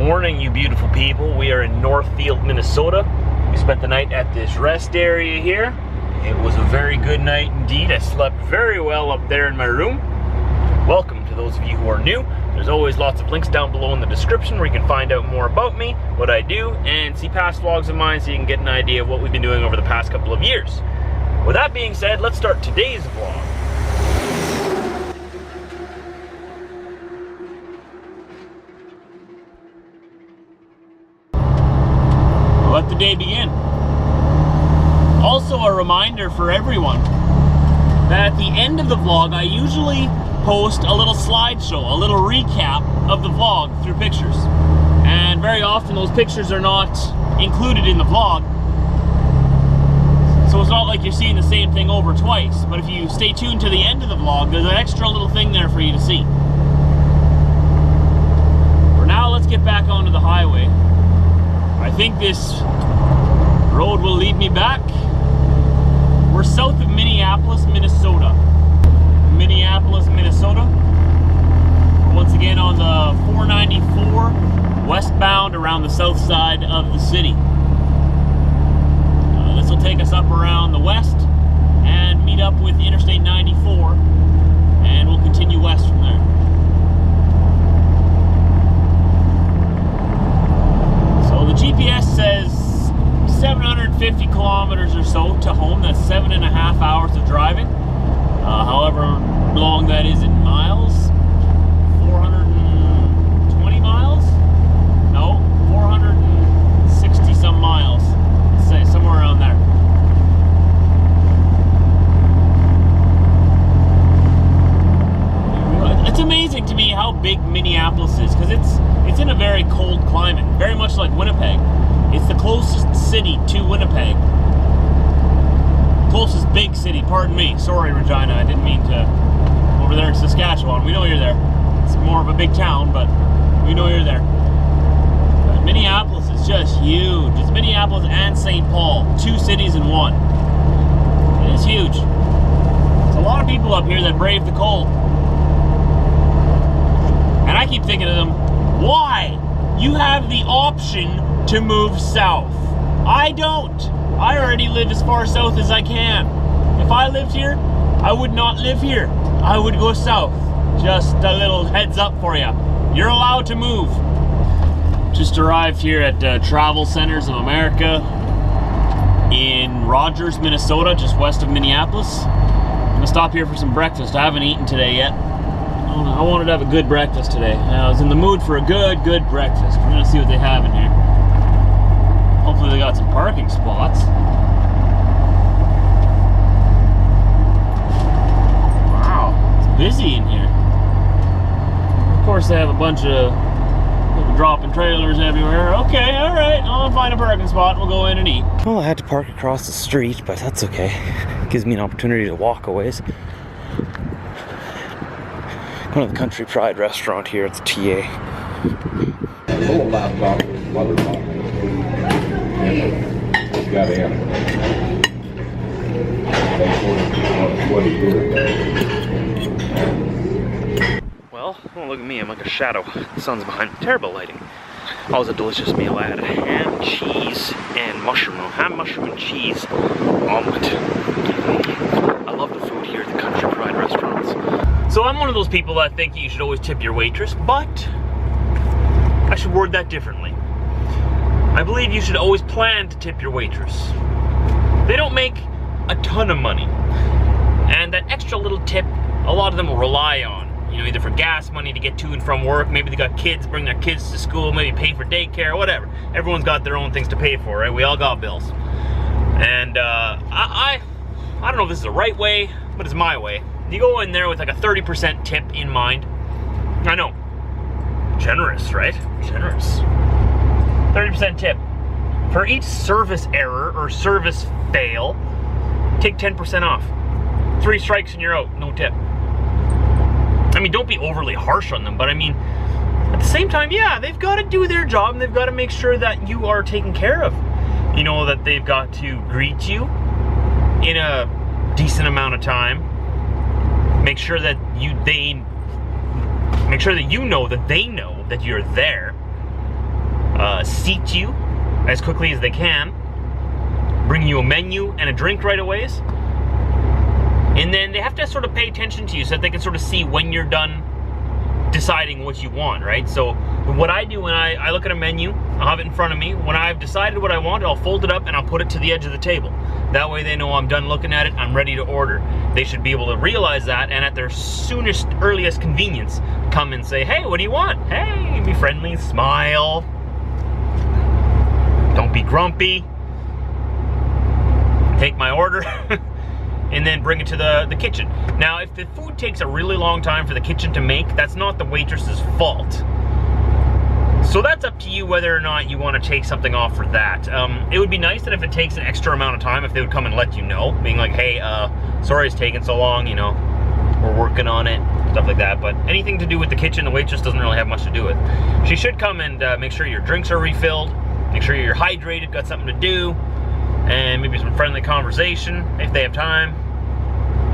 morning, you beautiful people. We are in Northfield, Minnesota. We spent the night at this rest area here. It was a very good night indeed. I slept very well up there in my room. Welcome to those of you who are new. There's always lots of links down below in the description where you can find out more about me, what I do, and see past vlogs of mine so you can get an idea of what we've been doing over the past couple of years. With that being said, let's start today's vlog. Let the day begin. Also a reminder for everyone that at the end of the vlog I usually post a little slideshow, a little recap of the vlog through pictures. And very often those pictures are not included in the vlog. So it's not like you're seeing the same thing over twice. But if you stay tuned to the end of the vlog, there's an extra little thing there for you to see. For now, let's get back onto the highway. I think this road will lead me back. We're south of Minneapolis, Minnesota. Minneapolis, Minnesota. We're once again on the 494 westbound around the south side of the city. This will take us up around the west and meet up with Interstate 94, and we'll continue west from there. The GPS says 750 kilometers or so to home. That's 7.5 hours of driving. However long that is in miles. 420 miles? No, 460 some miles. Let's say somewhere around there. It's amazing to me how big Minneapolis is, because it's in a very cold climate, very much like Winnipeg. It's the closest city to Winnipeg. Closest big city, pardon me. Sorry, Regina, I didn't mean to. Over there in Saskatchewan, we know you're there. It's more of a big town, but we know you're there. But Minneapolis is just huge. It's Minneapolis and St. Paul, two cities in one. It is huge. There's a lot of people up here that brave the cold. And I keep thinking to them, why? You have the option to move south. I don't. I already live as far south as I can. If I lived here, I would not live here. I would go south. Just a little heads up for you. You're allowed to move. Just arrived here at Travel Centers of America in Rogers, Minnesota, just west of Minneapolis. I'm gonna stop here for some breakfast. I haven't eaten today yet. I wanted to have a good breakfast today. I was in the mood for a good breakfast. We're gonna see what they have in here. Hopefully they got some parking spots. Wow, it's busy in here. Of course they have a bunch of dropping trailers everywhere. Okay, all right, I'll find a parking spot and we'll go in and eat. Well, I had to park across the street, but that's okay. It gives me an opportunity to walk a ways. One of the Country Pride restaurant here, it's TA. Well, don't look at me, I'm like a shadow. The sun's behind me. Terrible lighting. That was a delicious meal. I had ham, cheese, and mushroom. Ham, mushroom, and cheese omelet. I love the food here at the Country Pride restaurants. So I'm one of those people that think you should always tip your waitress, but I should word that differently. I believe you should always plan to tip your waitress. They don't make a ton of money, and that extra little tip, a lot of them will rely on, either for gas money to get to and from work. Maybe they got kids, bring their kids to school, maybe pay for daycare, whatever. Everyone's got their own things to pay for, right? We all got bills. And I don't know if this is the right way, but it's my way. You go in there with like a 30% tip in mind. I know. Generous, right? Generous. 30% tip. For each service error or service fail, take 10% off. 3 strikes and you're out, no tip. I mean, don't be overly harsh on them, but I mean, at the same time, yeah, they've got to do their job and they've got to make sure that you are taken care of. That they've got to greet you in a decent amount of time. Make sure that you know that they know that you're there. seat you as quickly as they can, bring you a menu and a drink right away, and then they have to sort of pay attention to you so that they can sort of see when you're done deciding what you want, right? So what I do when I look at a menu, I'll have it in front of me. When I've decided what I want, I'll fold it up and I'll put it to the edge of the table. That way they know I'm done looking at it, I'm ready to order. They should be able to realize that, and at their soonest, earliest convenience, come and say, hey, what do you want? Hey, be friendly, smile. Don't be grumpy. Take my order. And then bring it to the kitchen. Now, if the food takes a really long time for the kitchen to make, that's not the waitress's fault. So that's up to you whether or not you want to take something off for that. It would be nice that if it takes an extra amount of time, if they would come and let you know, being like, hey, sorry it's taking so long, you know, we're working on it, stuff like that. But anything to do with the kitchen, the waitress doesn't really have much to do with. She should come and make sure your drinks are refilled, make sure you're hydrated, got something to do, and maybe some friendly conversation if they have time.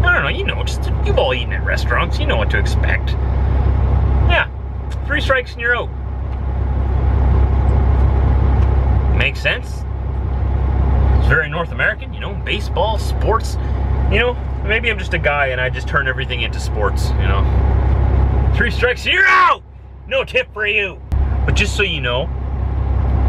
I don't know, you know, just you've all eaten at restaurants, you know what to expect. Yeah, 3 strikes and you're out. Makes sense. It's very North American, you know, baseball, sports. You know, maybe I'm just a guy and I just turn everything into sports, you know. 3 strikes, you're out! No tip for you. But just so you know,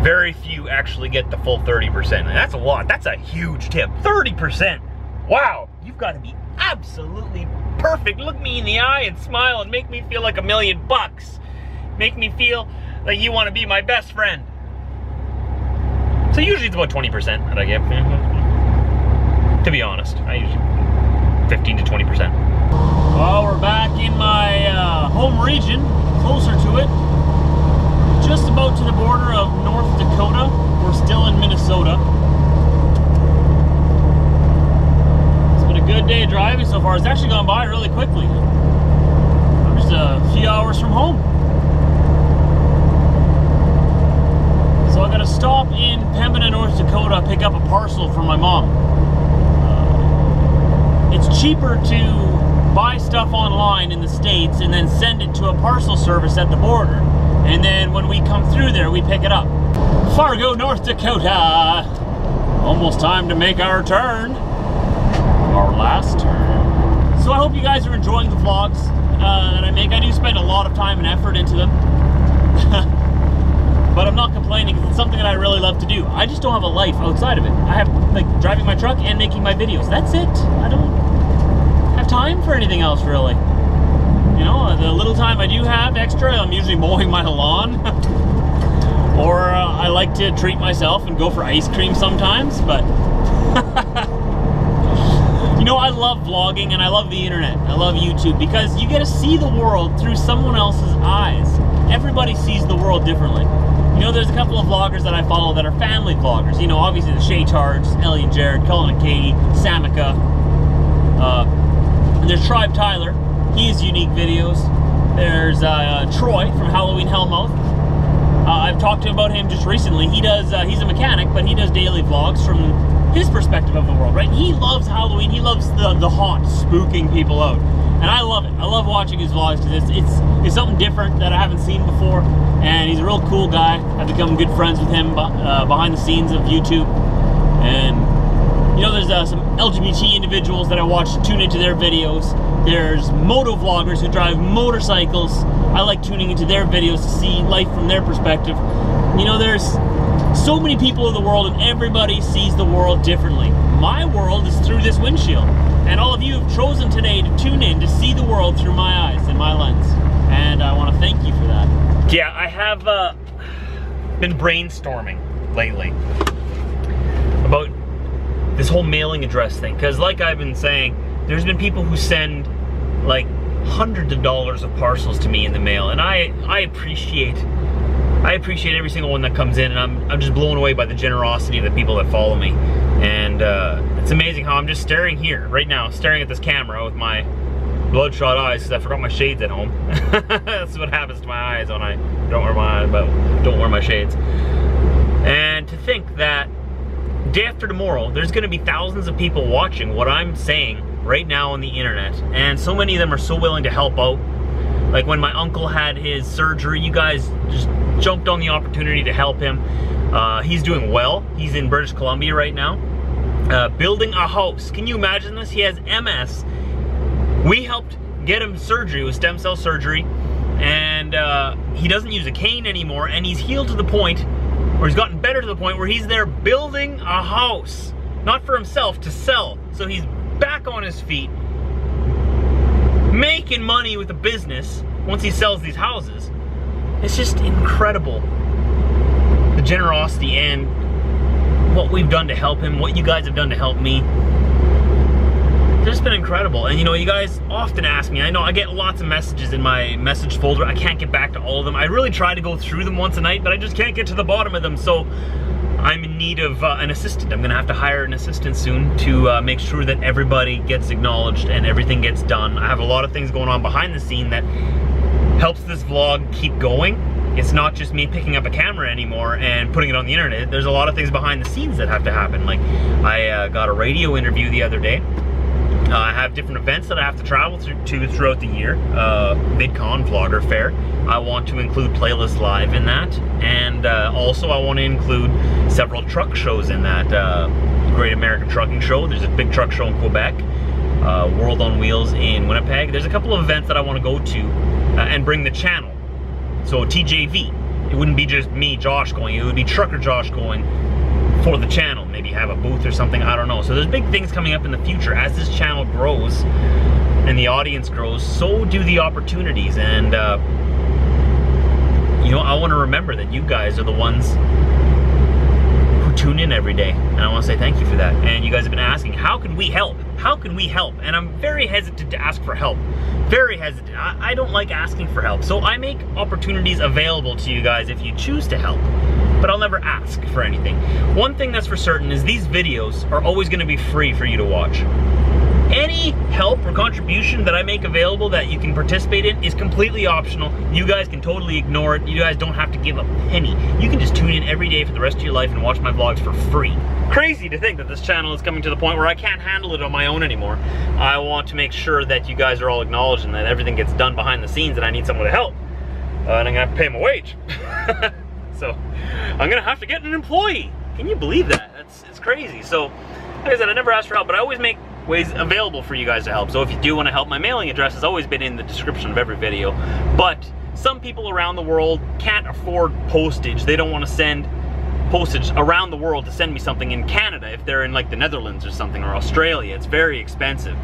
very few actually get the full 30%. And that's a lot. That's a huge tip. 30%. Wow. You've got to be absolutely perfect. Look me in the eye and smile and make me feel like $1 million. Make me feel like you want to be my best friend. So usually it's about 20% that I give. To be honest, I usually 15 to 20%. Well, we're back in my home region, closer to it. Just about to the border of North Dakota. We're still in Minnesota. It's been a good day of driving so far. It's actually gone by really quickly. I'm just a few hours from home. So I got to stop in Pembina, North Dakota, pick up a parcel from my mom. It's cheaper to buy stuff online in the States and then send it to a parcel service at the border. And then when we come through there, we pick it up. Fargo, North Dakota. Almost time to make our turn. Our last turn. So I hope you guys are enjoying the vlogs that I make. I do spend a lot of time and effort into them. But I'm not complaining because it's something that I really love to do. I just don't have a life outside of it. I have, like, driving my truck and making my videos. That's it. I don't have time for anything else, really. You know, the little time I do have extra, I'm usually mowing my lawn. Or I like to treat myself and go for ice cream sometimes, but... You know, I love vlogging and I love the internet. I love YouTube because you get to see the world through someone else's eyes. Everybody sees the world differently. You know, there's a couple of vloggers that I follow that are family vloggers. You know, obviously the Shay Tards, Ellie and Jared, Colin and Katie, Samika. And there's Tribe Tyler. He has unique videos. There's Troy from Halloween Hellmouth. I've talked to him about him just recently. He does, he's a mechanic, but he does daily vlogs from his perspective of the world, right? He loves Halloween. He loves the haunt, spooking people out. And I love it. I love watching his vlogs because it's something different that I haven't seen before. And he's a real cool guy. I've become good friends with him behind the scenes of YouTube. And, you know, there's some LGBT individuals that I watch tune into their videos. There's moto vloggers who drive motorcycles. I like tuning into their videos to see life from their perspective. You know, there's so many people in the world and everybody sees the world differently. My world is through this windshield. And all of you have chosen today to tune in to see the world through my eyes and my lens. And I want to thank you for that. Yeah, I have been brainstorming lately about this whole mailing address thing. Because like I've been saying, there's been people who send like hundreds of dollars of parcels to me in the mail. And I appreciate every single one that comes in. And I'm just blown away by the generosity of the people that follow me. And it's amazing how I'm just staring here right now, staring at this camera with my bloodshot eyes because I forgot my shades at home. That's what happens to my eyes when I don't wear my shades. And to think that day after tomorrow, there's going to be thousands of people watching what I'm saying right now on the internet, and so many of them are so willing to help out. Like when my uncle had his surgery, you guys just jumped on the opportunity to help him. He's doing well. He's in British Columbia right now. Building a house. Can you imagine this? He has MS. We helped get him surgery with stem cell surgery, and he doesn't use a cane anymore, and he's healed to the point, or he's gotten better to the point where he's there building a house. Not for himself, to sell. So he's back on his feet, making money with the business once he sells these houses. It's just incredible, the generosity and what we've done to help him, what you guys have done to help me. It's just been incredible. And you know, you guys often ask me, I know I get lots of messages in my message folder. I can't get back to all of them. I really try to go through them once a night, but I just can't get to the bottom of them. So I'm in need of an assistant. I'm gonna have to hire an assistant soon to make sure that everybody gets acknowledged and everything gets done. I have a lot of things going on behind the scene that helps this vlog keep going. It's not just me picking up a camera anymore and putting it on the internet. There's a lot of things behind the scenes that have to happen. Like I got a radio interview the other day. I have different events that I have to travel to throughout the year. VidCon, Vlogger Fair. I want to include Playlist Live in that. And also I want to include several truck shows in that. Great American Trucking Show. There's a big truck show in Quebec. World on Wheels in Winnipeg. There's a couple of events that I want to go to and bring the channel. So TJV. It wouldn't be just me, Josh, going. It would be Trucker Josh going for the channel. Maybe have a booth or something, I don't know. So there's big things coming up in the future. As this channel grows and the audience grows, so do the opportunities. And you know, I want to remember that you guys are the ones who tune in every day. And I want to say thank you for that. And you guys have been asking, how can we help? How can we help? And I'm very hesitant to ask for help. Very hesitant. I don't like asking for help. So I make opportunities available to you guys if you choose to help. But I'll never ask for anything. One thing that's for certain is these videos are always going to be free for you to watch. Any help or contribution that I make available that you can participate in is completely optional. You guys can totally ignore it. You guys don't have to give a penny. You can just tune in every day for the rest of your life and watch my vlogs for free. Crazy to think that this channel is coming to the point where I can't handle it on my own anymore. I want to make sure that you guys are all acknowledged and that everything gets done behind the scenes, and I need someone to help. And I'm gonna have to pay them a wage. So I'm gonna have to get an employee. Can you believe that? It's crazy. So like I said, I never asked for help, but I always make ways available for you guys to help. So if you do want to help, my mailing address has always been in the description of every video. But some people around the world can't afford postage. They don't want to send postage around the world to send me something in Canada if they're in like the Netherlands or something, or Australia. It's very expensive,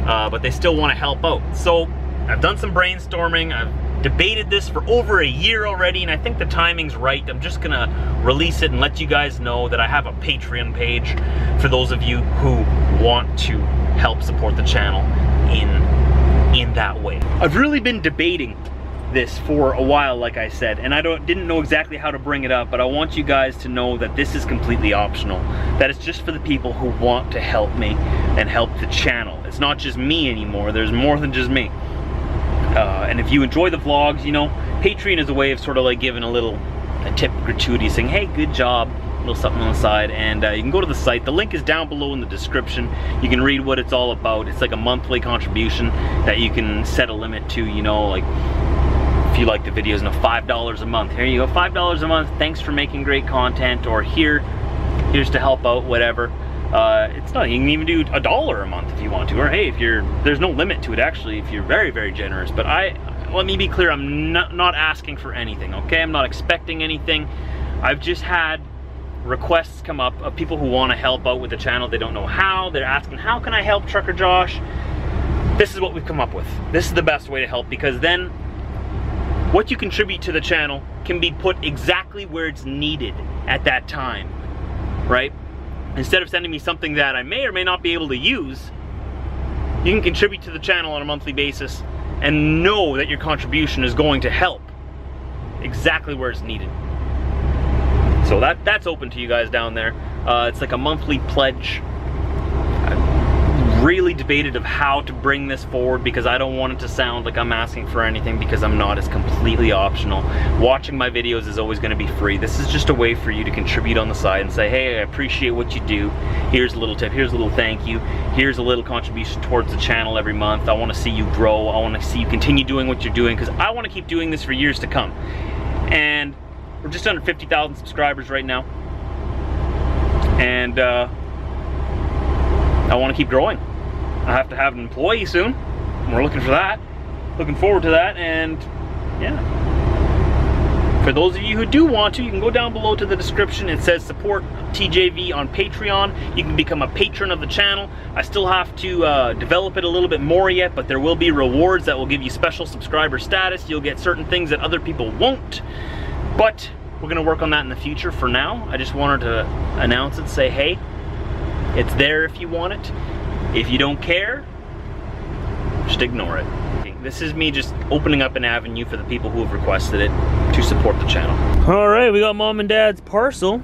but they still want to help out. So I've done some brainstorming. I've debated this for over a year already, and I think the timing's right. I'm just gonna release it and let you guys know that I have a Patreon page for those of you who want to help support the channel in that way. I've really been debating this for a while, like I said, and I didn't know exactly how to bring it up, but I want you guys to know that this is completely optional. That it's just for the people who want to help me and help the channel. It's not just me anymore. There's more than just me. And if you enjoy the vlogs, you know, Patreon is a way of sort of like giving a tip gratuity, saying, hey, good job, a little something on the side. And you can go to the site. The link is down below in the description. You can read what it's all about. It's like a monthly contribution that you can set a limit to, you know, like if you like the videos, and $5 a month. Here you go, $5 a month. Thanks for making great content. Or here's to help out, whatever. It's not, you can even do $1 a month if you want to, or hey, there's no limit to it actually if you're very, very generous. But let me be clear, I'm not asking for anything, okay? I'm not expecting anything. I've just had requests come up of people who want to help out with the channel. They don't know how. They're asking, how can I help Trucker Josh? This is what we've come up with. This is the best way to help, because then what you contribute to the channel can be put exactly where it's needed at that time, right? Instead of sending me something that I may or may not be able to use, you can contribute to the channel on a monthly basis and know that your contribution is going to help exactly where it's needed. So that's open to you guys down there. It's like a monthly pledge. really debated of how to bring this forward, because I don't want it to sound like I'm asking for anything, because I'm not. It's completely optional. Watching my videos is always going to be free. This is just a way for you to contribute on the side and say, hey, I appreciate what you do. Here's a little tip, here's a little thank you, here's a little contribution towards the channel every month. I want to see you grow. I want to see you continue doing what you're doing, because I want to keep doing this for years to come. And we're just under 50,000 subscribers right now. And I want to keep growing. I have to have an employee soon. We're looking for that. Looking forward to that, and yeah. For those of you who do want to, you can go down below to the description. It says support TJV on Patreon. You can become a patron of the channel. I still have to develop it a little bit more yet, but there will be rewards that will give you special subscriber status. You'll get certain things that other people won't. But we're gonna work on that in the future. For now, I just wanted to announce it, say, hey, it's there if you want it. If you don't care, just ignore it. This is me just opening up an avenue for the people who have requested it to support the channel. All right, we got Mom and Dad's parcel.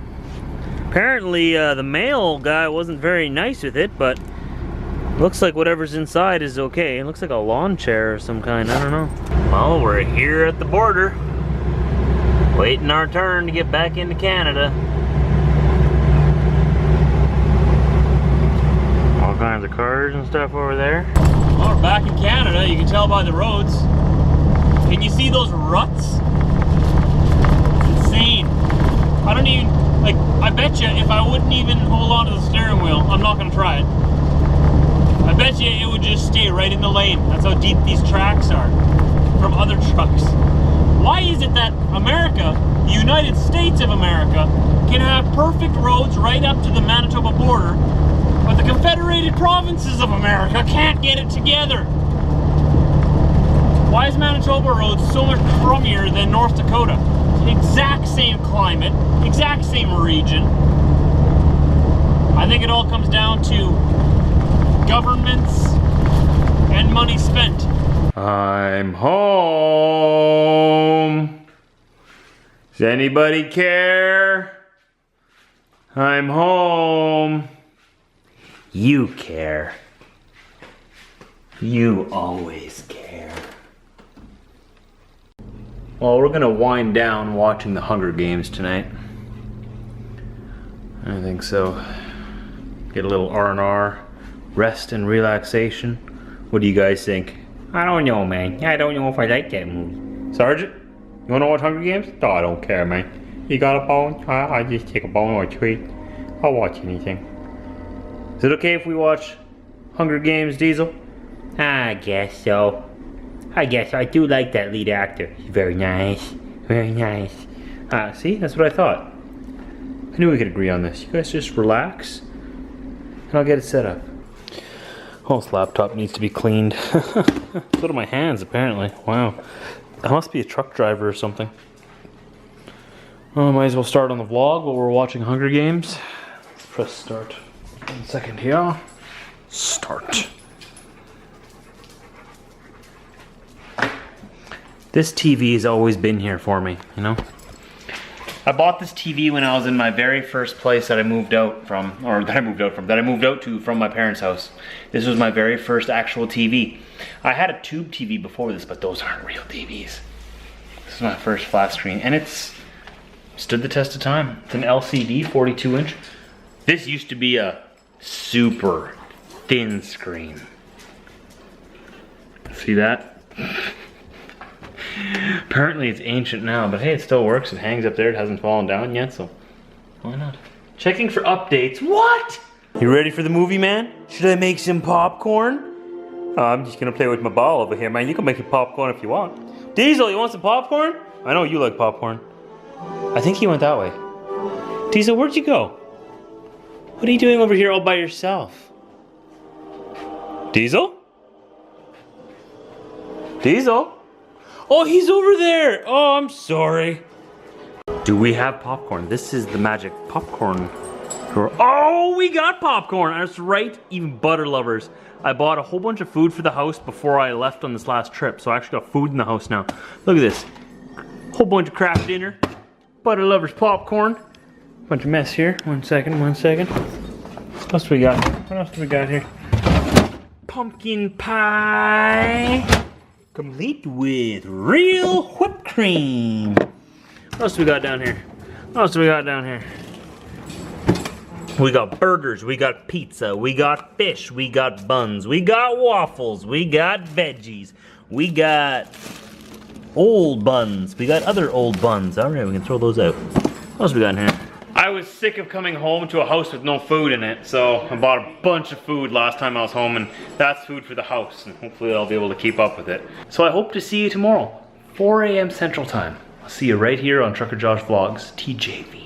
Apparently the mail guy wasn't very nice with it, but looks like whatever's inside is okay. It looks like a lawn chair or some kind, I don't know. Well, we're here at the border, waiting our turn to get back into Canada. All kinds of cars and stuff over there. Well, we're back in Canada, you can tell by the roads. Can you see those ruts? It's insane. I don't even, like, I bet you if I wouldn't even hold on to the steering wheel, I'm not gonna try it. I bet you it would just stay right in the lane. That's how deep these tracks are from other trucks. Why is it that America, the United States of America, can have perfect roads right up to the Manitoba border, but the Confederated Provinces of America can't get it together? Why is Manitoba road so much crummier than North Dakota? Exact same climate, exact same region. I think it all comes down to governments and money spent. I'm home. Does anybody care? I'm home. You care. You always care. Well, we're gonna wind down watching the Hunger Games tonight. I think so. Get a little R&R, rest and relaxation. What do you guys think? I don't know, man. I don't know if I like that movie. Sergeant, you wanna watch Hunger Games? No, I don't care, man. You got a bone? I just take a bone or a treat. I'll watch anything. Is it okay if we watch Hunger Games, Diesel? I guess so. I guess I do like that lead actor. He's very nice. Very nice. See? That's what I thought. I knew we could agree on this. You guys just relax, and I'll get it set up. Oh, this laptop needs to be cleaned. So do my hands, apparently. Wow. I must be a truck driver or something. Oh, I might as well start on the vlog while we're watching Hunger Games. Let's press start. 1 second here. Start. This TV has always been here for me, you know? I bought this TV when I was in my very first place that I moved out from, that I moved out to from my parents' house. This was my very first actual TV. I had a tube TV before this, but those aren't real TVs. This is my first flat screen, and it's stood the test of time. It's an LCD 42-inch. This used to be a super thin screen. See that? Apparently it's ancient now, but hey, it still works. It hangs up there. It hasn't fallen down yet, so why not? Checking for updates. What? You ready for the movie, man? Should I make some popcorn? Oh, I'm just gonna play with my ball over here, man. You can make some popcorn if you want. Diesel, you want some popcorn? I know you like popcorn. I think he went that way. Diesel, where'd you go? What are you doing over here all by yourself? Diesel? Diesel? Oh, he's over there. Oh, I'm sorry. Do we have popcorn? This is the magic popcorn drawer. Oh, we got popcorn. That's right, even butter lovers. I bought a whole bunch of food for the house before I left on this last trip, so I actually got food in the house now. Look at this. Whole bunch of Kraft Dinner, butter lovers popcorn. Bunch of mess here. 1 second, 1 second. What else we got? What else do we got here? pumpkin pie, complete with real whipped cream. What else do we got down here? What else do we got down here? We got burgers, we got pizza, we got fish, we got buns, we got waffles, we got veggies, we got old buns, we got other old buns. All right, we can throw those out. What else we got in here? I was sick of coming home to a house with no food in it, so I bought a bunch of food last time I was home, and that's food for the house, and hopefully I'll be able to keep up with it. So I hope to see you tomorrow, 4 a.m. Central Time. I'll see you right here on Trucker Josh Vlogs, TJV.